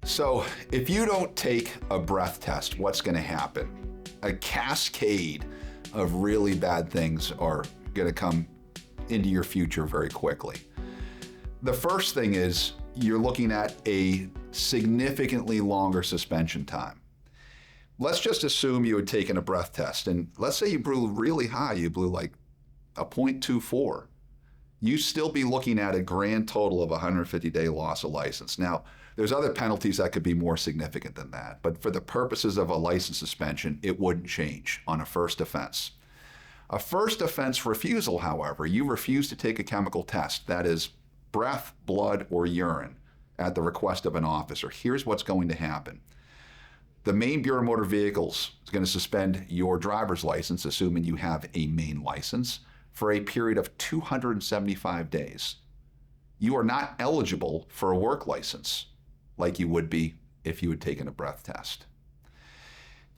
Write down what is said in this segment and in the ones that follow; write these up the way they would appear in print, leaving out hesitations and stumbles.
So if you don't take a breath test, what's going to happen? A cascade of really bad things are going to come into your future very quickly. The first thing is you're looking at a significantly longer suspension time. Let's just assume you had taken a breath test, and let's say you blew really high, you blew like a 0.24. You'd still be looking at a grand total of 150-day loss of license. Now, there's other penalties that could be more significant than that, but for the purposes of a license suspension, it wouldn't change on a first offense. A first offense refusal, however, you refuse to take a chemical test, that is breath, blood, or urine, at the request of an officer. Here's what's going to happen. The Maine Bureau of Motor Vehicles is going to suspend your driver's license, assuming you have a Maine license, for a period of 275 days. You are not eligible for a work license like you would be if you had taken a breath test.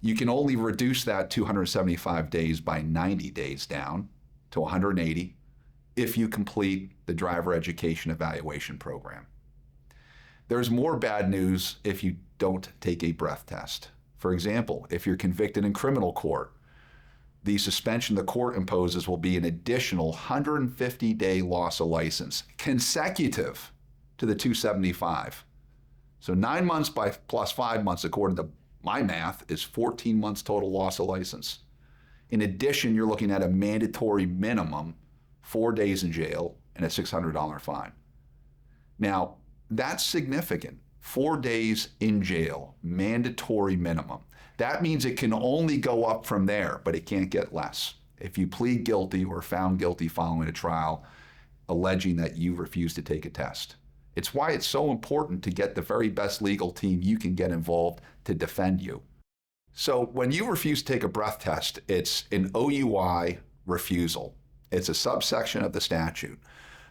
You can only reduce that 275 days by 90 days down to 180 if you complete the driver education evaluation program. There's more bad news if you don't take a breath test. For example, if you're convicted in criminal court, the suspension the court imposes will be an additional 150-day loss of license, consecutive to the 275. So 9 months plus 5 months, according to my math, is 14 months total loss of license. In addition, you're looking at a mandatory minimum 4 days in jail and a $600 fine. Now, that's significant. 4 days in jail, mandatory minimum. That means it can only go up from there, but it can't get less. If you plead guilty or found guilty following a trial alleging that you refused to take a test. It's why it's so important to get the very best legal team you can get involved to defend you. So when you refuse to take a breath test, it's an OUI refusal. It's a subsection of the statute.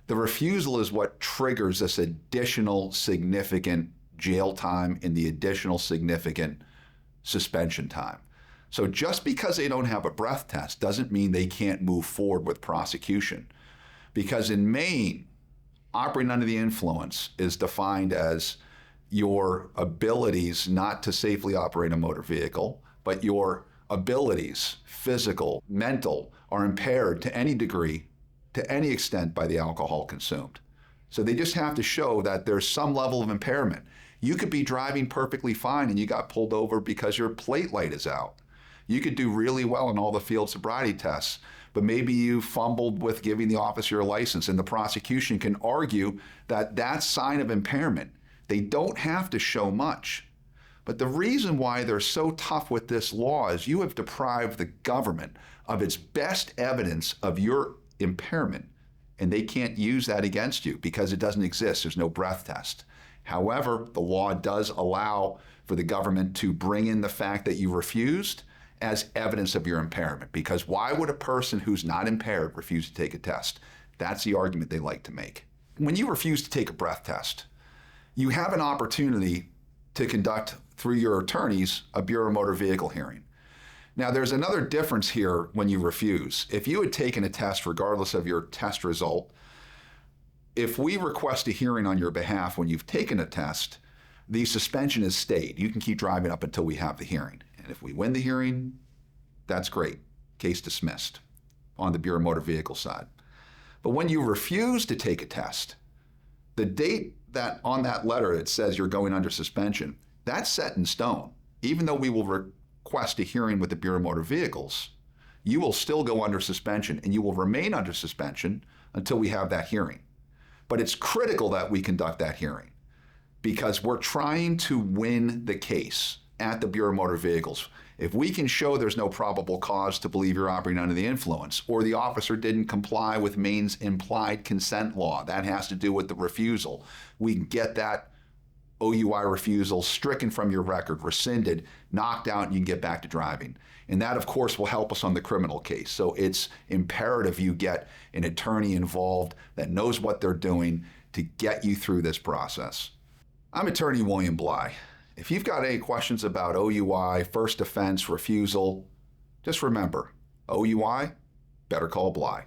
The refusal is what triggers this additional significant jail time and the additional significant suspension time. So just because they don't have a breath test doesn't mean they can't move forward with prosecution. Because in Maine, operating under the influence is defined as your abilities not to safely operate a motor vehicle, but your abilities, physical, mental, are impaired to any degree, to any extent by the alcohol consumed. So they just have to show that there's some level of impairment. You could be driving perfectly fine and you got pulled over because your plate light is out. You could do really well in all the field sobriety tests, but maybe you fumbled with giving the officer your license, and the prosecution can argue that that's sign of impairment. They don't have to show much. But the reason why they're so tough with this law is you have deprived the government of its best evidence of your impairment, and they can't use that against you because it doesn't exist. There's no breath test. However, the law does allow for the government to bring in the fact that you refused as evidence of your impairment, because why would a person who's not impaired refuse to take a test? That's the argument they like to make. When you refuse to take a breath test, you have an opportunity to conduct, through your attorneys, a Bureau of Motor Vehicle hearing. Now, there's another difference here when you refuse. If you had taken a test, regardless of your test result, if we request a hearing on your behalf when you've taken a test, the suspension is stayed. You can keep driving up until we have the hearing. And if we win the hearing, that's great. Case dismissed on the Bureau of Motor Vehicle side. But when you refuse to take a test, the date that on that letter it says you're going under suspension, that's set in stone. Even though we will request a hearing with the Bureau of Motor Vehicles, you will still go under suspension, and you will remain under suspension until we have that hearing. But it's critical that we conduct that hearing because we're trying to win the case at the Bureau of Motor Vehicles. If we can show there's no probable cause to believe you're operating under the influence, or the officer didn't comply with Maine's implied consent law, that has to do with the refusal, we can get that OUI refusal stricken from your record, rescinded, knocked out, and you can get back to driving. And that, of course, will help us on the criminal case. So it's imperative you get an attorney involved that knows what they're doing to get you through this process. I'm Attorney William Bly. If you've got any questions about OUI, first offense, refusal, just remember, OUI, better call Bly.